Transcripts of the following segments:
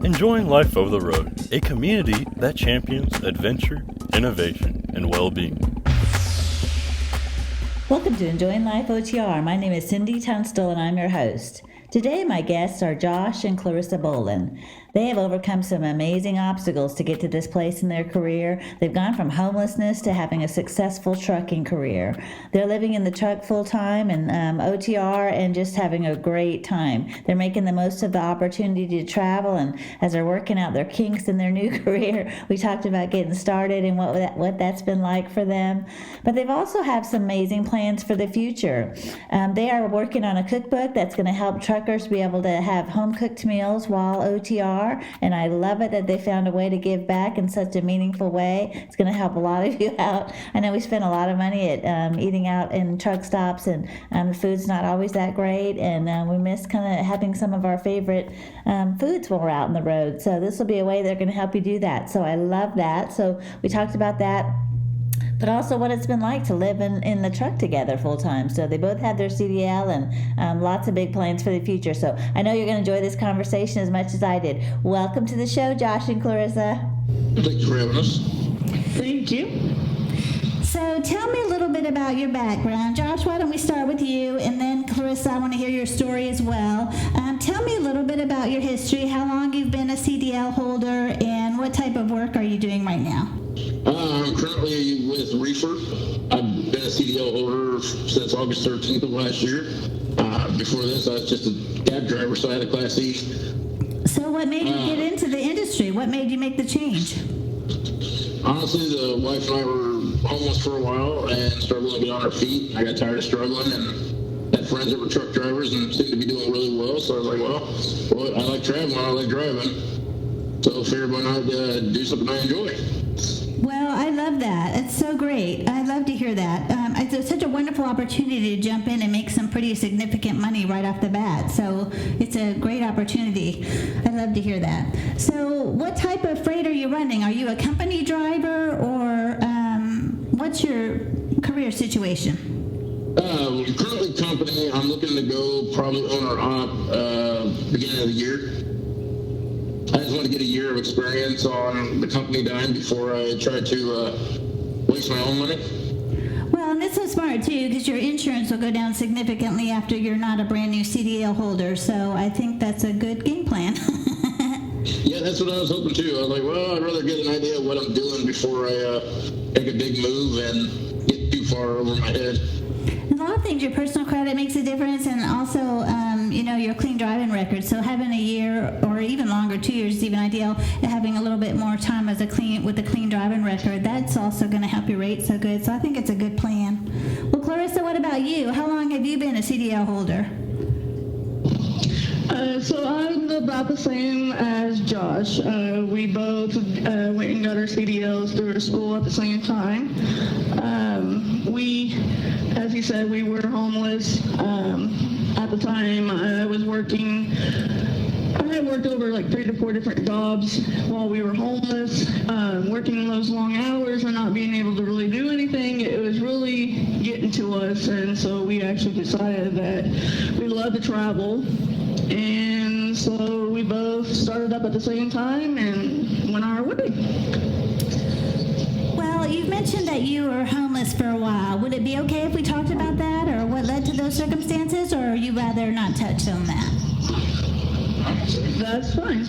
Enjoying Life Over the Road, a community that champions adventure, innovation, and well-being. Welcome to Enjoying Life OTR. My name is Cindy Tunstall and I'm your host. Today my guests are Josh and Clarissa Bowlin. They have overcome some amazing obstacles to get to this place in their career. They've gone from homelessness to having a successful trucking career. They're living in the truck full-time and OTR and just having a great time. They're making the most of the opportunity to travel, and as they're working out their kinks in their new career, we talked about getting started and what that's been like for them. But they've also have some amazing plans for the future. They are working on a cookbook that's going to help truckers be able to have home-cooked meals while OTR. And I love it that they found a way to give back in such a meaningful way. It's going to help a lot of you out. I know we spend a lot of money at eating out in truck stops, and the food's not always that great, and we miss kind of having some of our favorite foods when we're out on the road. So this will be a way they're going to help you do that. So I love that. So we talked about that, but also what it's been like to live in the truck together full time. So they both had their CDL and lots of big plans for the future. So I know you're going to enjoy this conversation as much as I did. Welcome to the show, Josh and Clarissa. Thanks for having us. Thank you. So tell me a little bit about your background. Josh, why don't we start with you, and then Clarissa, I want to hear your story as well. Tell me a little bit about your history, how long you've been a CDL holder, and what type of work are you doing right now? I'm currently with Reefer. I've been a CDL holder since August 13th of last year. Before this, I was just a cab driver, so I had a Class E. So what made you get into the industry? What made you make the change? Honestly, the wife and I were homeless for a while and struggling to get on our feet. I got tired of struggling and had friends that were truck drivers and seemed to be doing really well. So I was like, well, I like traveling, I like driving. So I figured why not do something I enjoy. Well, I love that. It's so great. I love to hear that. It's such a wonderful opportunity to jump in and make some pretty significant money right off the bat. So it's a great opportunity. I love to hear that. So what type of freight are you running? Are you a company driver, or what's your career situation? Currently company. I'm looking to go probably owner-op beginning of the year. I just want to get a year of experience on the company dime before I try to waste my own money. Well, and that's so smart, too, because your insurance will go down significantly after you're not a brand new CDL holder. So I think that's a good game plan. Yeah, that's what I was hoping, too. I was like, well, I'd rather get an idea of what I'm doing before I make a big move and get too far over my head. A lot of things, your personal credit makes a difference, and also, your clean driving record. So having a year or even longer, 2 years is even ideal, and having a little bit more time with a clean driving record, that's also going to help your rate so good. So I think it's a good plan. Well, Clarissa, what about you? How long have you been a CDL holder? So I'm about the same as Josh. We both went and got our CDLs through school at the same time. As he said, we were homeless. At the time, I was working. I had worked over like 3 to 4 different jobs while we were homeless. Working those long hours and not being able to really do anything, it was really getting to us. And so we actually decided that we love to travel. And so we both started up at the same time and went our way. Well, you've mentioned that you were homeless for a while. Would it be okay if we talked about that, or what led to those circumstances, or are you rather not touch on that? That's fine.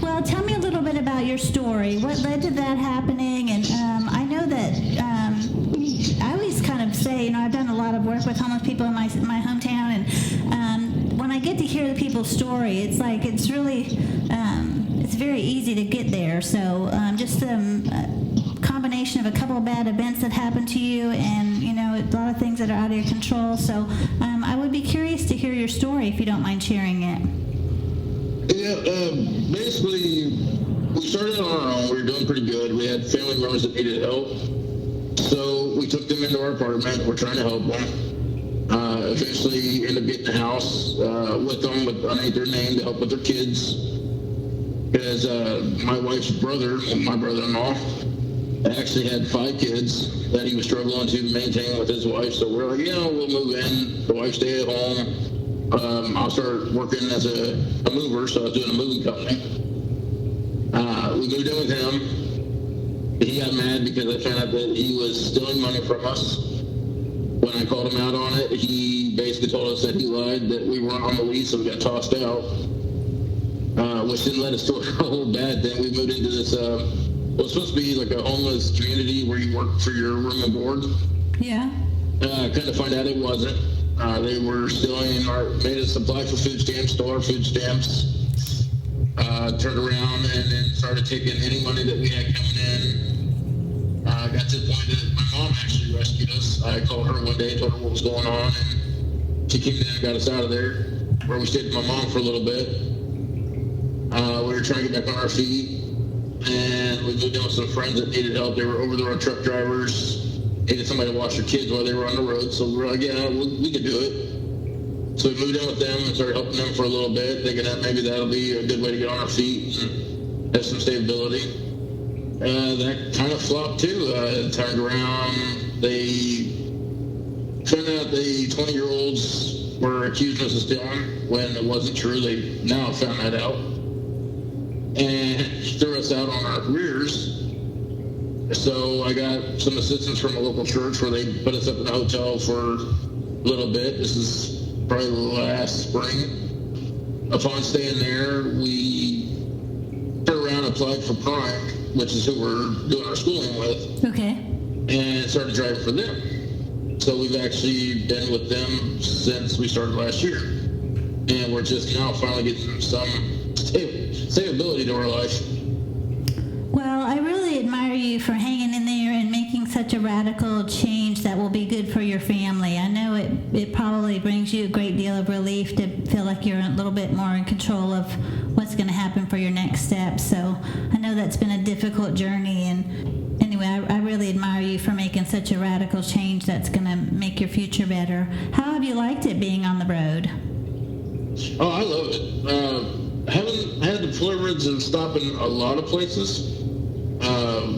Well, tell me a little bit about your story. What led to that happening? And I know that I always kind of say, I've done a lot of work with homeless people in my hometown, and when I get to hear the people's story, it's like it's really it's very easy to get there. So just combination of a couple of bad events that happened to you, and a lot of things that are out of your control. So I would be curious to hear your story if you don't mind sharing it. Yeah, basically, we started on our own. We were doing pretty good. We had family members that needed help. So we took them into our apartment. We're trying to help them. Eventually ended up getting a house with them underneath their name to help with their kids. Because my wife's brother, my brother-in-law, actually had 5 kids that he was struggling to maintain with his wife. So we're like, we'll move in. The wife stay at home. I'll start working as a mover, so I was doing a moving company. We moved in with him. He got mad because I found out that he was stealing money from us. When I called him out on it, he basically told us that he lied, that we weren't on the lease, so we got tossed out, which didn't let us do a whole bad thing. We moved into this, well, it's supposed to be like a homeless community where you work for your room and board. Yeah. Kind of find out it wasn't. They were stealing made us apply for food stamps, stole our food stamps, turned around and then started taking any money that we had coming in. Got to the point that my mom actually rescued us. I called her one day, told her what was going on, and she came in and got us out of there, where we stayed with my mom for a little bit. We were trying to get back on our feet, and we moved in with some friends that needed help. They were over-the-road truck drivers, needed somebody to watch their kids while they were on the road, so we were like, yeah, we could do it. So we moved in with them and started helping them for a little bit, thinking that maybe that'll be a good way to get on our feet and have some stability. That kind of flopped too. It turned around. They found out the 20-year-olds were accusing us of stealing when it wasn't true. They now found that out and threw us out on our careers. So I got some assistance from a local church where they put us up in a hotel for a little bit. This is probably last spring. Upon staying there, we turned around and applied for Prime, which is who we're doing our schooling with. Okay. And started driving for them. So we've actually been with them since we started last year. And we're just now finally getting some stability to our life. Well, I really admire you for hanging in there and making such a radical change that will be good for your family. I know it probably brings you a great deal of relief to feel like you're a little bit more in control of what's going to happen for your next step. So I know that's been a difficult journey. And anyway, I really admire you for making such a radical change that's going to make your future better. How have you liked it being on the road? Oh, I love it. I haven't had the privilege of stopping a lot of places.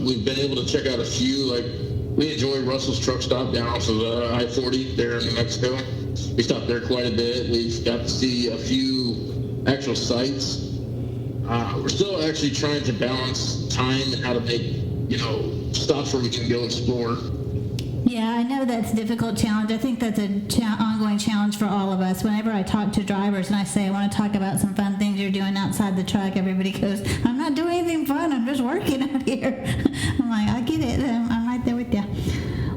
We've been able to check out a few, like we enjoy Russell's truck stop down off of I-40 there in New Mexico. We stopped there quite a bit. We've got to see a few actual sites. We're still actually trying to balance time and how to make, stops where we can go explore. Yeah, I know that's a difficult challenge. I think that's an ongoing challenge for all of us. Whenever I talk to drivers and I say, I want to talk about some fun things you're doing outside the truck, everybody goes, I'm not doing anything fun. I'm just working out here. I'm like, I get it. I'm right there with you.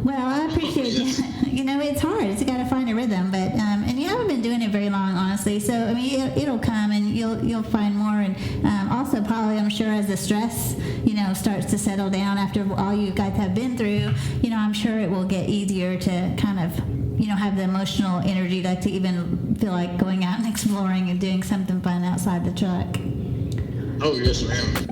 Well, I appreciate it. It's hard. It's got to find a rhythm. But and you haven't been doing it very long, honestly. So, I mean, it'll come and you'll find more. And also probably, I'm sure, as the stress, starts to settle down after all you guys have been through, I'm sure it will get easier to kind of, have the emotional energy to even feel like going out and exploring and doing something fun outside the truck. Oh, yes, ma'am.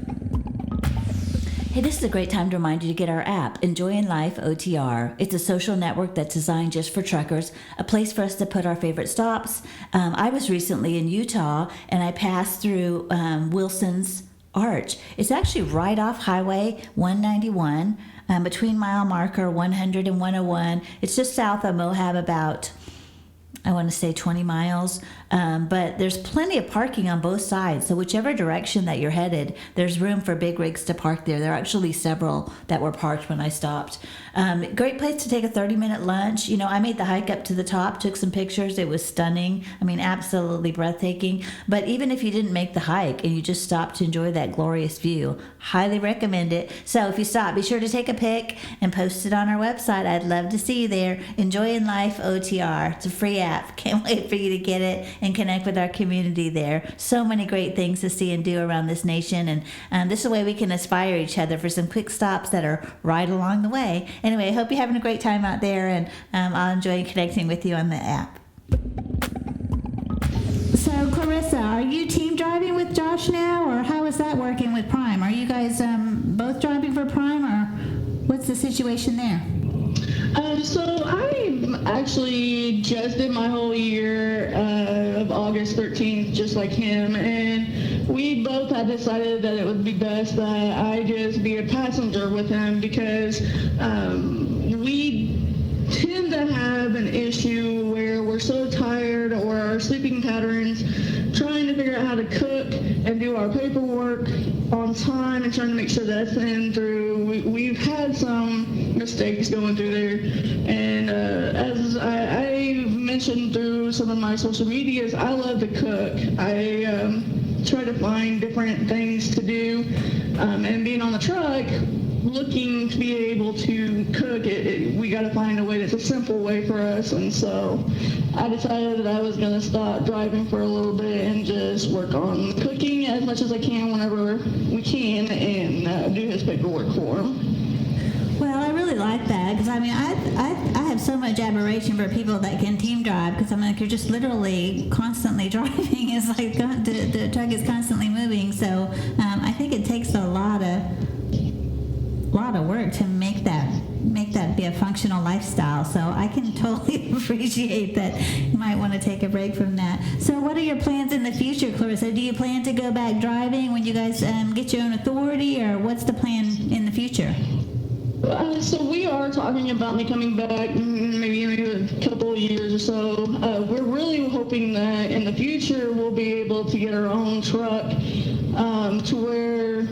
Hey, this is a great time to remind you to get our app, EnjoyingLifeOTR. It's a social network that's designed just for truckers, a place for us to put our favorite stops. I was recently in Utah, and I passed through Wilson's Arch. It's actually right off Highway 191, between mile marker 100 and 101. It's just south of Moab, about, I want to say 20 miles, but there's plenty of parking on both sides. So whichever direction that you're headed, there's room for big rigs to park there. There are actually several that were parked when I stopped. Great place to take a 30-minute lunch. I made the hike up to the top, took some pictures. It was stunning. I mean, absolutely breathtaking. But even if you didn't make the hike and you just stopped to enjoy that glorious view, highly recommend it. So if you stop, be sure to take a pic and post it on our website. I'd love to see you there. Enjoying Life OTR. It's a free app. Can't wait for you to get it and connect with our community there. So many great things to see and do around this nation, and this is a way we can inspire each other for some quick stops that are right along the way. Anyway, I hope you're having a great time out there, and I'll enjoy connecting with you on the app. So, Clarissa, are you team driving with Josh now, or how is that working with Prime? Are you guys both driving for Prime, or what's the situation there? So I actually just did my whole year of August 13th, just like him, and we both had decided that it would be best that I just be a passenger with him because we tend to have an issue where we're so tired or our sleeping patterns trying to figure out how to cook and do our paperwork on time and trying to make sure that's in through. We've had some mistakes going through there, and as I've mentioned through some of my social medias, I love to cook. I try to find different things to do, and being on the truck, looking to be able to cook, we got to find a way that's a simple way for us. And so I decided that I was going to stop driving for a little bit and just work on cooking as much as I can whenever we can, and do his paperwork for him. Well, I really like that, because I mean, I have so much admiration for people that can team drive, because I'm like, you're just literally constantly driving. It's like the truck is constantly moving. So I think it takes a lot of work to make that be a functional lifestyle. So I can totally appreciate that you might want to take a break from that. So what are your plans in the future, Clarissa? Do you plan to go back driving when you guys get your own authority, or what's the plan in the future? So we are talking about me coming back maybe in a couple of years or so. We're really hoping that in the future we'll be able to get our own truck, to where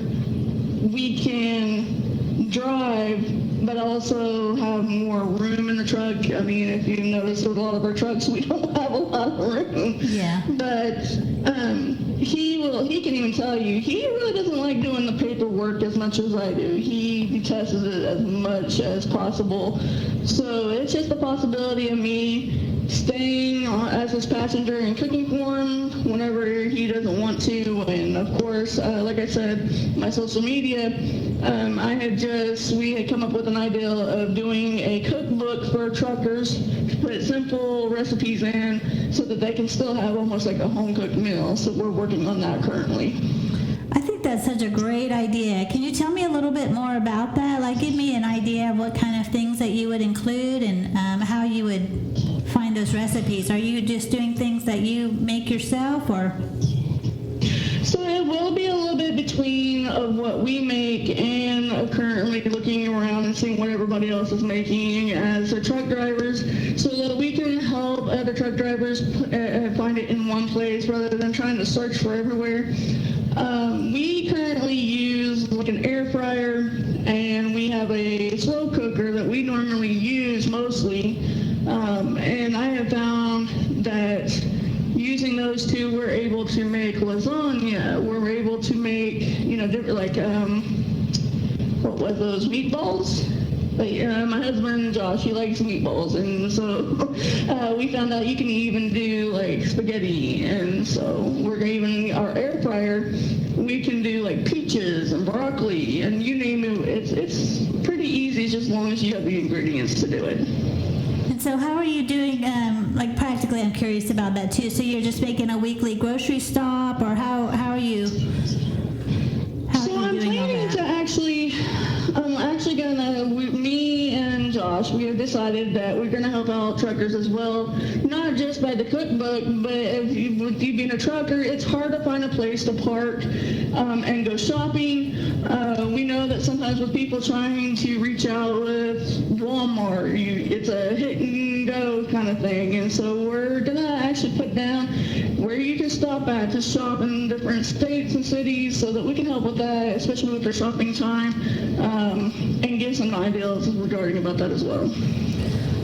we can drive but also have more room in the truck. I mean, if you notice with a lot of our trucks, we don't have a lot of room. Yeah. But he can even tell you, he really doesn't like doing the paperwork as much as I do. He detests it as much as possible. So it's just the possibility of me staying as his passenger and cooking for him whenever he doesn't want to. And of course, like I said, my social media, we had come up with an idea of doing a cookbook for truckers to put simple recipes in so that they can still have almost like a home-cooked meal. So we're working on that currently. I think that's such a great idea. Can you tell me a little bit more about that? Like, give me an idea of what kind of things that you would include, and how you would find those recipes. Are you just doing things that you make yourself, or? So it will be a little bit between of what we make and currently looking around and seeing what everybody else is making as truck drivers, so that we can help other truck drivers find it in one place rather than trying to search for everywhere. We currently use like an air fryer, and we have a slow cooker that we normally use mostly. And I have found that using those two, we're able to make lasagna. We're able to make, different, like, what was those, meatballs? Like, my husband, Josh, he likes meatballs. And so we found out you can even do, like, spaghetti. And so our air fryer, we can do, like, peaches and broccoli. And you name it, it's pretty easy as long as you have the ingredients to do it. So how are you doing, like practically, I'm curious about that too. So you're just making a weekly grocery stop, or how are you So doing I'm planning to me and Josh, we have decided that we're going to help out truckers as well, not just by the cookbook, but with you being a trucker, it's hard to find a place to park and go shopping. We know that sometimes with people trying to reach out with Walmart, it's a hit and go kind of thing, and so we're going to actually put down where you can stop at to shop in different states and cities so that we can help with that, especially with their shopping time, and give some ideas regarding about that as well.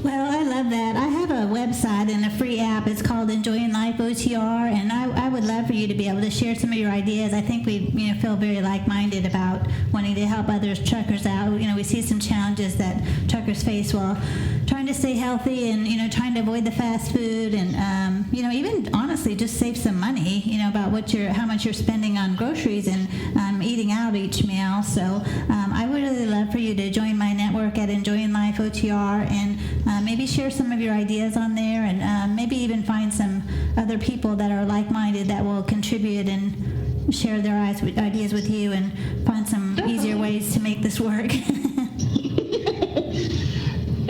Well, I love that. I have a website and a free app. It's called EnjoyingLifeOTR, and I would love for you to be able to share some of your ideas. I think we feel very like-minded about wanting to help others truckers out. We see some challenges that truckers face while trying to stay healthy and, trying to avoid the fast food and, even honestly just save some money, about how much you're spending on groceries and eating out each meal. So I would really love for you to join my network at EnjoyingLifeOTR and maybe share some of your ideas on there, and maybe even find some other people that are like-minded that will contribute and share their ideas with you, and find some easier ways to make this work.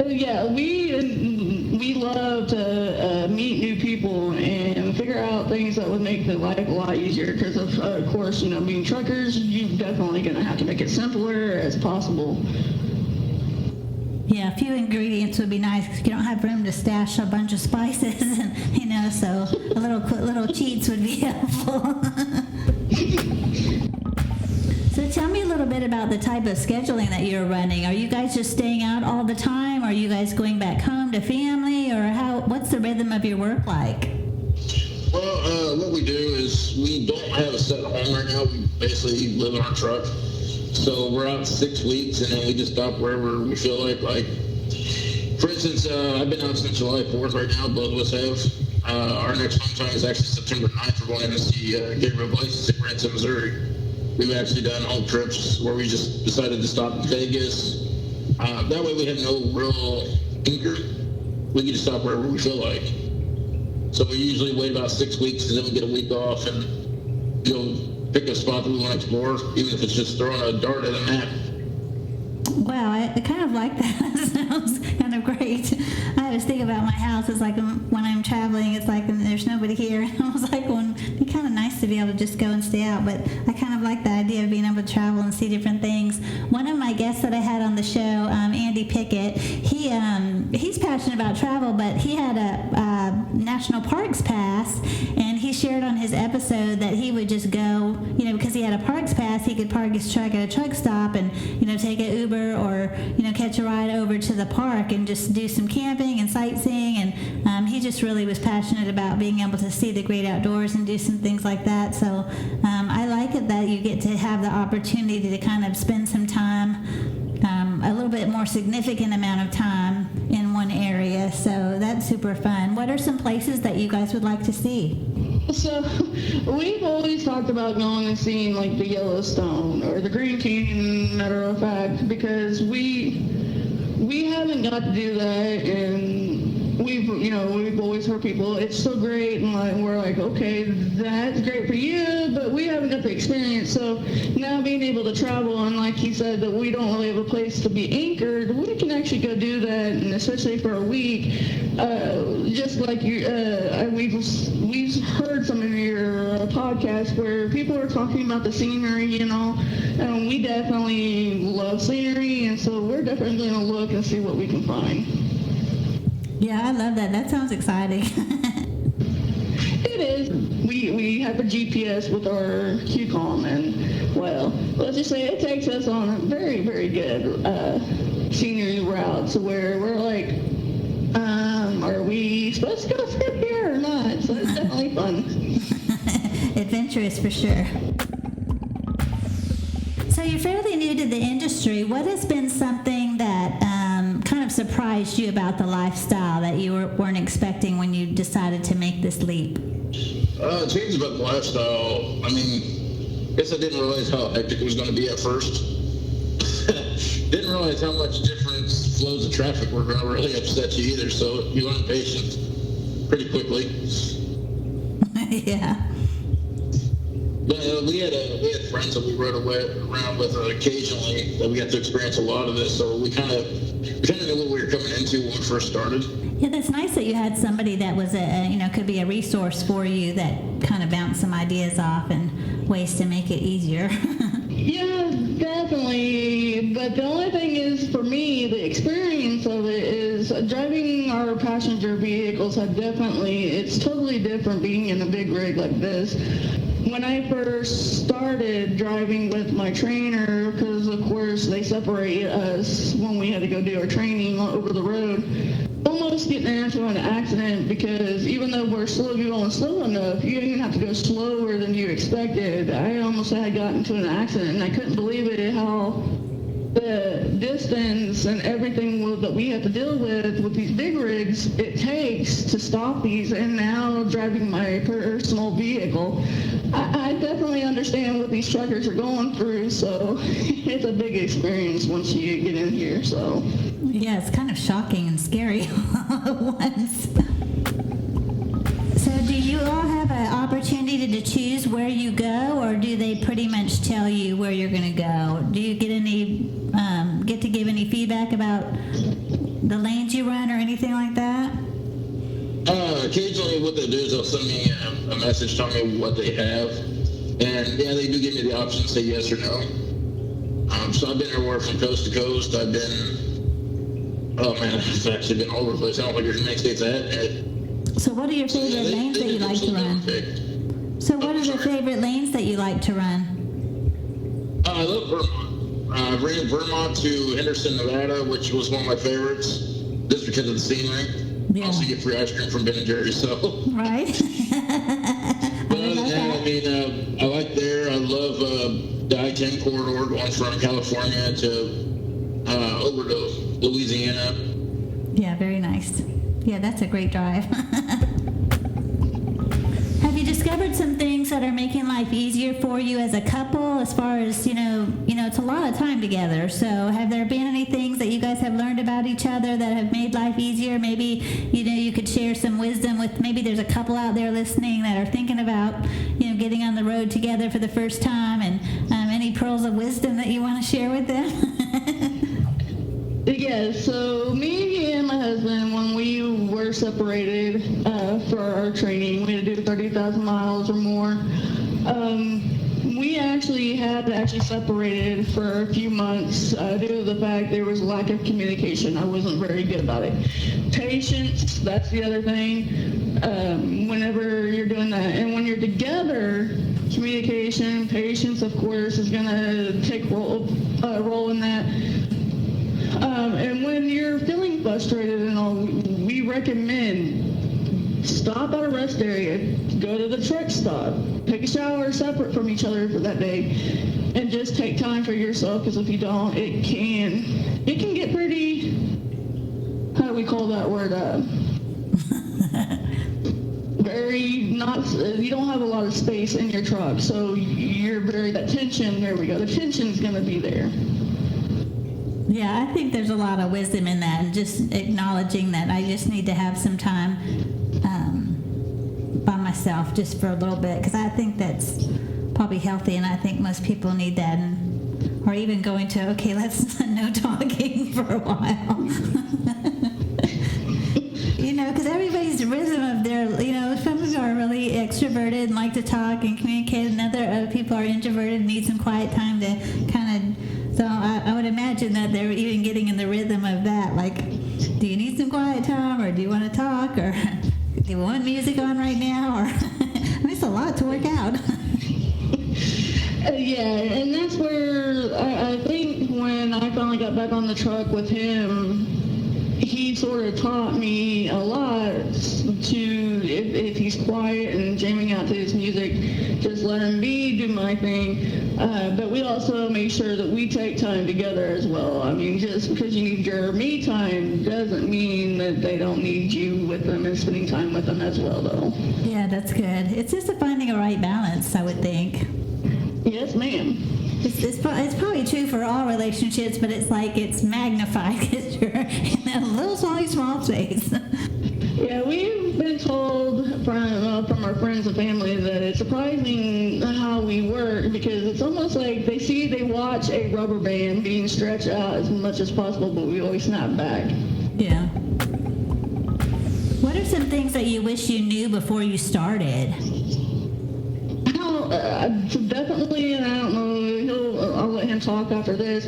Yeah, we love to meet new people and figure out things that would make the life a lot easier, because of course, being truckers, you're definitely going to have to make it simpler as possible. Yeah, a few ingredients would be nice because you don't have room to stash a bunch of spices, and so a little cheats would be helpful. So tell me a little bit about the type of scheduling that you're running. Are you guys just staying out all the time? Are you guys going back home to family, or what's the rhythm of your work like? Well, what we do is we don't have a set home right now. We basically live in our truck. So we're out 6 weeks, and then we just stop wherever we feel like. Like, for instance, I've been out since July 4th right now. Both of us have. Our next home time is actually September 9th. We're going to see Gabriel Blaze in Branson, Missouri. We've actually done home trips where we just decided to stop in Vegas. That way we have no real anchor. We can just stop wherever we feel like. So we usually wait about 6 weeks, and then we get a week off and go pick a spot that we want to explore, even if it's just throwing a dart at a map. Wow, I kind of like that. That sounds kind of great. I always think about my house. It's like when I'm traveling, it's like there's nobody here. I was like, well, it'd be kind of nice to be able to just go and stay out. But I kind of like the idea of being able to travel and see different things. One of my guests that I had on the show, Andy Pickett, he's passionate about travel, but he had a national parks pass, and he shared on his episode that he would just go, because he had a parks pass, he could park his truck at a truck stop and, take an Uber or, catch a ride over to the park and just do some camping and sightseeing. And he just really was passionate about being able to see the great outdoors and do some things like that. So I like it that you get to have the opportunity to kind of spend some time, a little bit more significant amount of time in one area. So that's super fun. What are some places that you guys would like to see? So we've always talked about going and seeing like the Yellowstone or the Grand Canyon, matter of fact, because we haven't got to do that, and we've always heard people, it's so great, and like we're like, okay, that's great for you, but we haven't got the experience. So now being able to travel, and like he said, that we don't really have a place to be anchored, we can actually go do that, and especially for a week. Just like we've heard some of your podcasts where people are talking about the scenery, and we definitely love scenery, and so we're definitely going to look and see what we can find. Yeah, I love that. That sounds exciting. It is. We have a GPS with our QCOM, and well, let's just say it takes us on a very, very good scenery route, so where we're like, are we supposed to go through here or not? So it's definitely fun. Adventurous for sure. So you're fairly new to the industry. What has been something that kind of surprised you about the lifestyle that you weren't expecting when you decided to make this leap? Change about the lifestyle. I guess I didn't realize how hectic it was going to be at first. Didn't realize how much different flows of traffic were going to really upset you either, so you learn patience pretty quickly. Yeah. But we had friends that we rode around with occasionally that we got to experience a lot of this, so we kind of knew what we were coming into when we first started. Yeah, that's nice that you had somebody that was could be a resource for you that kind of bounced some ideas off and ways to make it easier. Yeah, definitely. But the only thing is, for me, the experience of it is driving our passenger vehicles it's totally different being in a big rig like this. When I first started driving with my trainer, because of course they separate us when we had to go do our training over the road, almost getting into an accident, because even though we're going slow enough, you even have to go slower than you expected. I almost had gotten into an accident, and I couldn't believe it, how the distance and everything that we have to deal with these big rigs it takes to stop these, and now driving my personal vehicle, I definitely understand what these truckers are going through, so it's a big experience once you get in here. So yeah, it's kind of shocking and scary all at once. So do you all have an opportunity to choose where you go, or do they pretty much tell you where you're going to go? Do you get to give any feedback about the lanes you run or anything like that? Occasionally what they do is they'll send me a message telling me what they have, and yeah, they do give me the option to say yes or no. So I've been everywhere from coast to coast. I've been Oh man, it's actually been all over the place. I don't think there's many states ahead. So what are your favorite lanes that you like to run? So what are the favorite lanes that you like to run? I love Vermont. I ran Vermont to Henderson, Nevada, which was one of my favorites, just because of the scenery. Yeah. Also get free ice cream from Ben & Jerry's, so. Right. But other than that, I mean, I like there. I love the I-10 corridor going from California to over to Louisiana. Yeah, very nice. Yeah, that's a great drive. Have you discovered some things that are making life easier for you as a couple, as far as, you know, it's a lot of time together. So have there been any things that you guys have learned about each other that have made life easier? Maybe, you could share some wisdom with, maybe there's a couple out there listening that are thinking about, getting on the road together for the first time, and any pearls of wisdom that you want to share with them? Yeah, so me and my husband, when we were separated for our training, we had to do 30,000 miles or more. We had separated for a few months due to the fact there was a lack of communication. I wasn't very good about it. Patience, that's the other thing. Whenever you're doing that, and when you're together, communication, patience, of course, is going to take a role in that. And when you're feeling frustrated and all, we recommend stop at a rest area, go to the truck stop, take a shower separate from each other for that day, and just take time for yourself, because if you don't, it can get pretty, how do we call that word, you don't have a lot of space in your truck, so that tension, there we go, the tension's going to be there. Yeah, I think there's a lot of wisdom in that, and just acknowledging that I just need to have some time by myself just for a little bit, because I think that's probably healthy, and I think most people need that, or even going to, okay, let's no talking for a while. Because everybody's rhythm of their, some people are really extroverted and like to talk and communicate, and other people are introverted and need some quiet time to kind of. So I would imagine that they're even getting in the rhythm of that. Like, do you need some quiet time, or do you want to talk, or do you want music on right now? Or it's a lot to work out. Yeah, and that's where I think when I finally got back on the truck with him, he sort of taught me a lot to, if he's quiet and jamming out to his music, just let him be, do my thing. But we also make sure that we take time together as well. I mean, just because you need your me time doesn't mean that they don't need you with them and spending time with them as well, though. Yeah, that's good. It's just finding a right balance, I would think. Yes, ma'am. It's probably true for all relationships, but it's like it's magnified because you're in a little small space. Yeah, we've been told from our friends and family that it's surprising how we work, because it's almost like they watch a rubber band being stretched out as much as possible, but we always snap back. Yeah. What are some things that you wish you knew before you started? Definitely, and I don't know, I'll let him talk after this,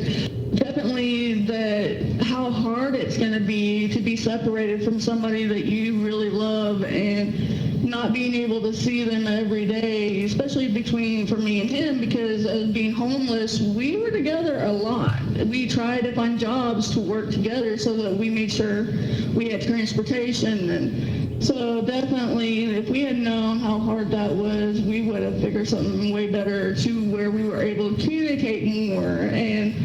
definitely that how hard it's going to be separated from somebody that you really love, and not being able to see them every day, especially for me and him, because as being homeless, we were together a lot. We tried to find jobs to work together so that we made sure we had transportation, and so definitely, if we had known how hard that was, we would have figured something way better to where we were able to communicate more, and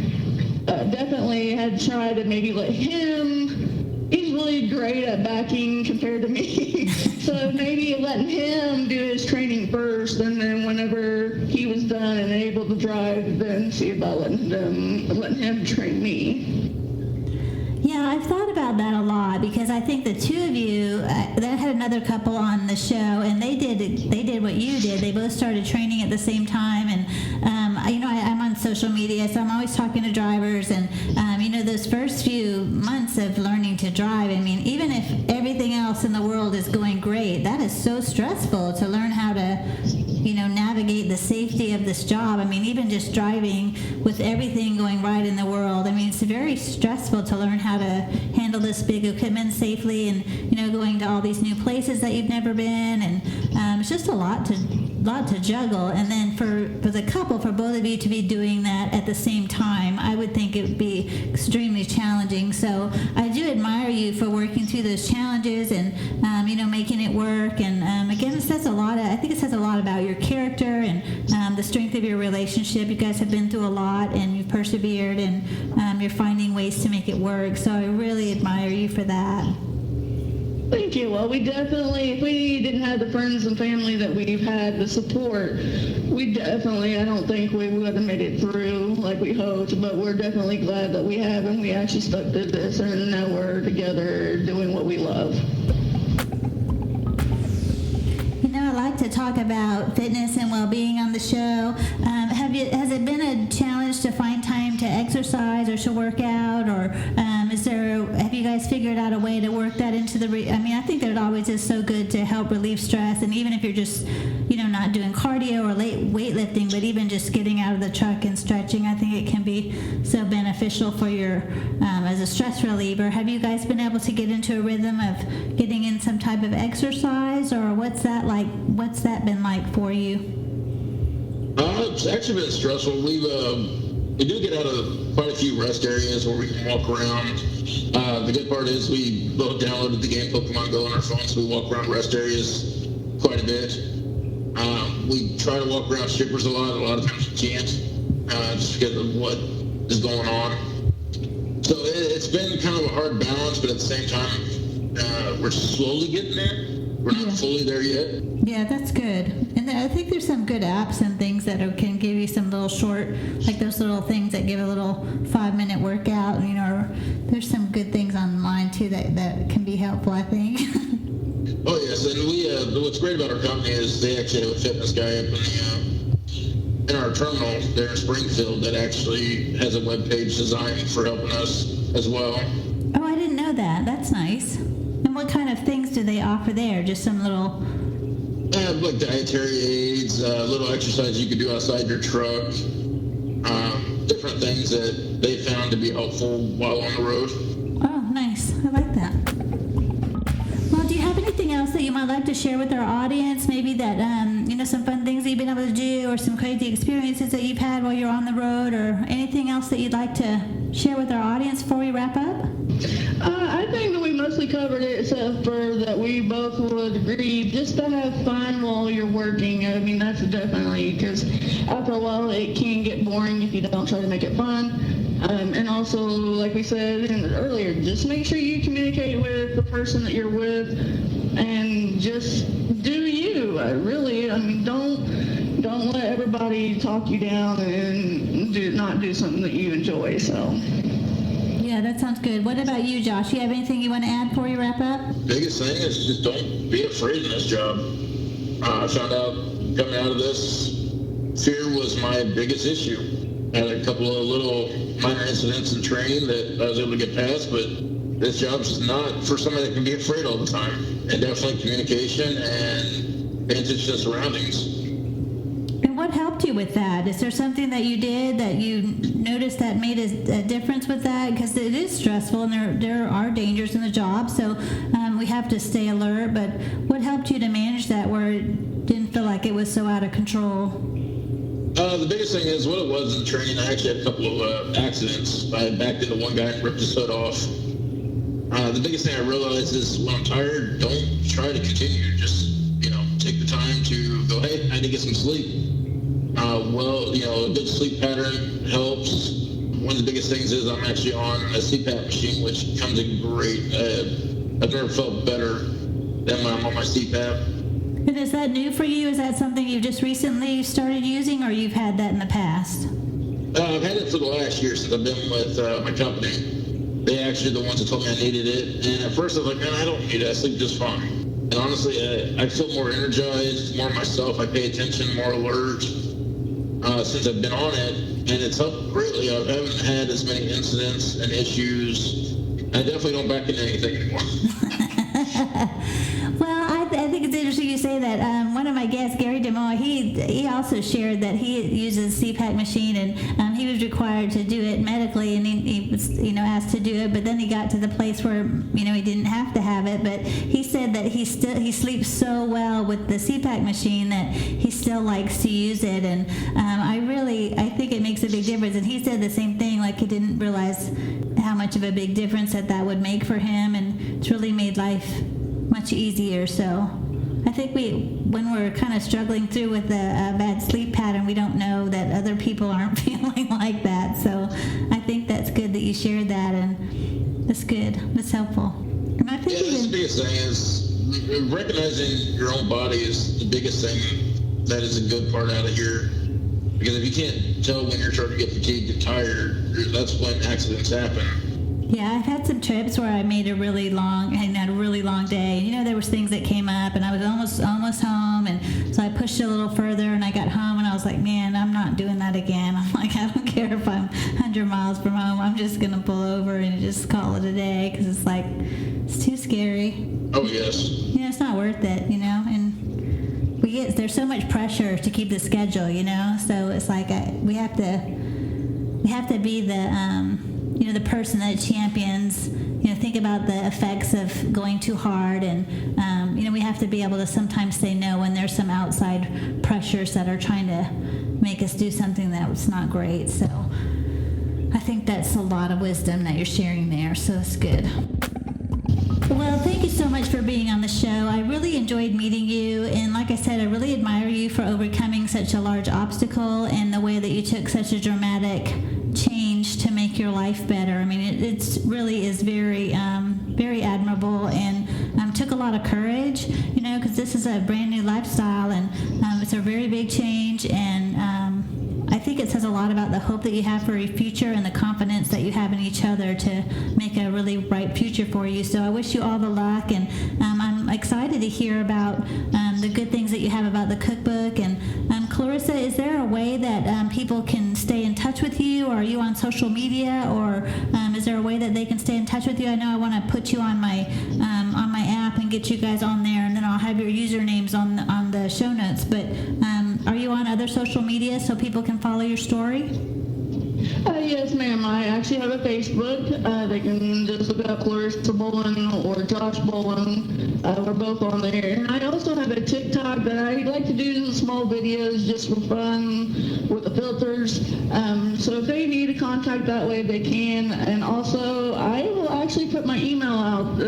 definitely had tried to maybe let him, he's really great at backing compared to me, so maybe letting him do his training first, and then whenever he was done and able to drive, then see about letting him train me. Yeah, I've thought about that a lot, because I think the two of you, that had another couple on the show, and they did what you did. They both started training at the same time, and I'm on social media, so I'm always talking to drivers, and those first few months of learning to drive, I mean, even if everything else in the world is going great, that is so stressful to learn how to, navigate navigate the safety of this job. I mean, even just driving with everything going right in the world. I mean, it's very stressful to learn how to handle this big equipment safely, and going to all these new places that you've never been, and it's just a lot to juggle. And then for the couple, for both of you to be doing that at the same time, I would think it would be extremely challenging. So I do admire you for working through those challenges and making it work. And again, it says a lot. I think it says a lot about your character and the strength of your relationship. You guys have been through a lot, and you've persevered, and you're finding ways to make it work. So I really admire you for that. Thank you. Well, we definitely, if we didn't have the friends and family that we've had, the support, I don't think we would have made it through like we hoped, but we're definitely glad that we have, and we actually stuck to this, and now we're together doing what we love. I like to talk about fitness and well-being on the show. Has it been a challenge to find time to exercise or to work out, or have you guys figured out a way to work that into I think that it always is so good to help relieve stress, and even if you're just not doing cardio or weightlifting, but even just getting out of the truck and stretching, I think it can be so beneficial for your as a stress reliever. Have you guys been able to get into a rhythm of getting in some type of exercise, or what's that like? What's that been like for you? It's actually been stressful. We do get out of quite a few rest areas where we can walk around. The good part is we both downloaded the game Pokemon Go on our phones, so we walk around rest areas quite a bit. We try to walk around strippers a lot of times we can't, just because of what is going on. So it's been kind of a hard balance, but at the same time, we're slowly getting there. We're not fully there yet. Yeah, that's good. And I think there's some good apps and things that can give you some little short, like those little things that give a little 5-minute workout. Or there's some good things online too that can be helpful, I think. Oh yes, and what's great about our company is they actually have a fitness guy up in our terminal there in Springfield that actually has a web page designed for helping us as well. Oh, I didn't know that. That's nice. And what kind of things do they offer there? Just some little... like dietary aids, little exercise you can do outside your truck, different things that they found to be helpful while on the road. Oh, nice. I like that. Well, do you have anything else that you might like to share with our audience? Maybe that, some fun things that you've been able to do, or some crazy experiences that you've had while you're on the road, or anything else that you'd like to share with our audience before we wrap up? I think that we mostly covered it, except for that we both would agree just to have fun while you're working. I mean, that's definitely, because after a while it can get boring if you don't try to make it fun. And also, like we said earlier, just make sure you communicate with the person that you're with, and just do you. Really, I mean, don't let everybody talk you down and not do something that you enjoy. So. Yeah, that sounds good. What about you, Josh? You have anything you want to add before you wrap up? Biggest thing is just don't be afraid in this job. I found out coming out of this, fear was my biggest issue. I had a couple of little minor incidents in training that I was able to get past, but this job's not for somebody that can be afraid all the time. And definitely communication and paying attention to surroundings. And what helped you with that? Is there something that you did that you noticed that made a difference with that? Because it is stressful, and there are dangers in the job, so we have to stay alert. But what helped you to manage that where it didn't feel like it was so out of control? The biggest thing is what it was in training. I actually had a couple of accidents. I backed into one guy and ripped his hood off. The biggest thing I realized is when I'm tired, don't try to continue. Just, take the time to go, hey, I need to get some sleep. A good sleep pattern helps. One of the biggest things is I'm actually on a CPAP machine, which comes in great. I've never felt better than when I'm on my CPAP. And is that new for you? Is that something you've just recently started using, or you've had that in the past? I've had it for the last year since I've been with my company. They actually the ones that told me I needed it. And at first I was like, man, I don't need it. I sleep just fine. And honestly, I feel more energized, more myself. I pay attention, more alert since I've been on it. And it's helped greatly. I haven't had as many incidents and issues. I definitely don't back into anything anymore. Well, I think it's interesting you say that. One of my guests, Gary DeMoy, he also shared that he uses a CPAP machine, and he was required to do it medically, and he was, asked to do it. But then he got to the place where, he didn't have to have it. But he said that he sleeps so well with the CPAP machine that he still likes to use it. And I think it makes a big difference. And he said the same thing, like he didn't realize how much of a big difference that would make for him, and it's really made life much easier. So I think when we're kind of struggling through with a bad sleep pattern, we don't know that other people aren't feeling like that. So I think that's good that you shared that, and that's good. That's helpful. And I think that's the biggest thing is recognizing your own body is the biggest thing that is a good part out of here. Because if you can't tell when you're starting to get fatigued and tired, that's when accidents happen. Yeah, I've had some trips where I had a really long day. There was things that came up, and I was almost home, and so I pushed it a little further, and I got home, and I was like, man, I'm not doing that again. I'm like, I don't care if I'm 100 miles from home. I'm just going to pull over and just call it a day, because it's like, it's too scary. Oh, yes. It's not worth it, and there's so much pressure to keep the schedule, so it's like we have to be the person that champions, think about the effects of going too hard, and we have to be able to sometimes say no when there's some outside pressures that are trying to make us do something that's not great. So I think that's a lot of wisdom that you're sharing there, so it's good. Well, thank you so much for being on the show. I really enjoyed meeting you, and like I said, I really admire you for overcoming such a large obstacle and the way that you took such a dramatic change to make your life better. I mean, it really is very, very admirable, and took a lot of courage, because this is a brand new lifestyle, and it's a very big change, and I think it says a lot about the hope that you have for your future and the confidence that you have in each other to make a really bright future for you. So I wish you all the luck, and I'm excited to hear about the good things that you have about the cookbook. And Clarissa, is there a way that people can stay in touch with you? Or are you on social media, or is there a way that they can stay in touch with you? I know I want to put you on my app and get you guys on there, and then I'll have your usernames on the show notes. But are you on other social media so people can follow your story? Yes, ma'am. I actually have a Facebook. They can just look up Clarissa Bowlin or Josh Bowlin. We're both on there. And I also have a TikTok that I like to do small videos just for fun with the filters. So if they need a contact that way, they can. And also, I will actually put my email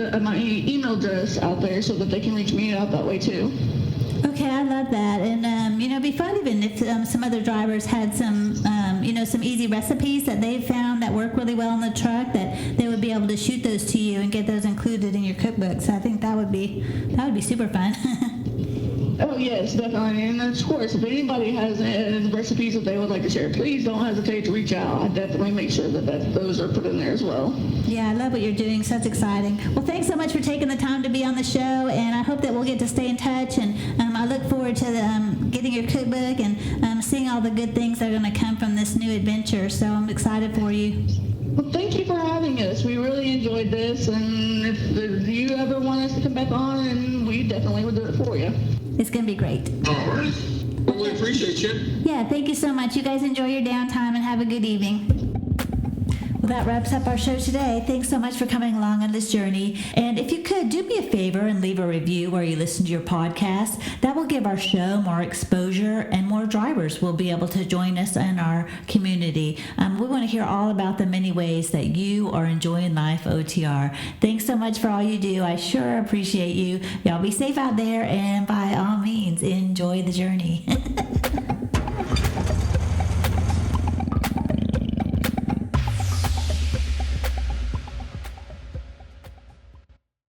address out there so that they can reach me out that way too. Okay, I love that. And, it'd be fun even if some other drivers had some easy recipes that they've found that work really well in the truck, that they would be able to shoot those to you and get those included in your cookbook. So I think that would be super fun. Oh, yes, definitely. And of course, if anybody has recipes that they would like to share, please don't hesitate to reach out. I definitely make sure that those are put in there as well. Yeah, I love what you're doing. So that's exciting. Well, thanks so much for taking the time to be on the show, and I hope that we'll get to stay in touch. And I look forward to getting your cookbook and seeing all the good things that are going to come from this new adventure. So I'm excited for you. Well, thank you for having us. We really enjoyed this, and if you ever want us to come back on, and we definitely will do it for you. It's going to be great. All right. Well, we appreciate you. Yeah, thank you so much. You guys enjoy your downtime and have a good evening. Well, that wraps up our show today. Thanks so much for coming along on this journey. And if you could, do me a favor and leave a review where you listen to your podcast. That will give our show more exposure, and more drivers will be able to join us in our community. We want to hear all about the many ways that you are enjoying life OTR. Thanks so much for all you do. I sure appreciate you. Y'all be safe out there, and by all means, enjoy the journey.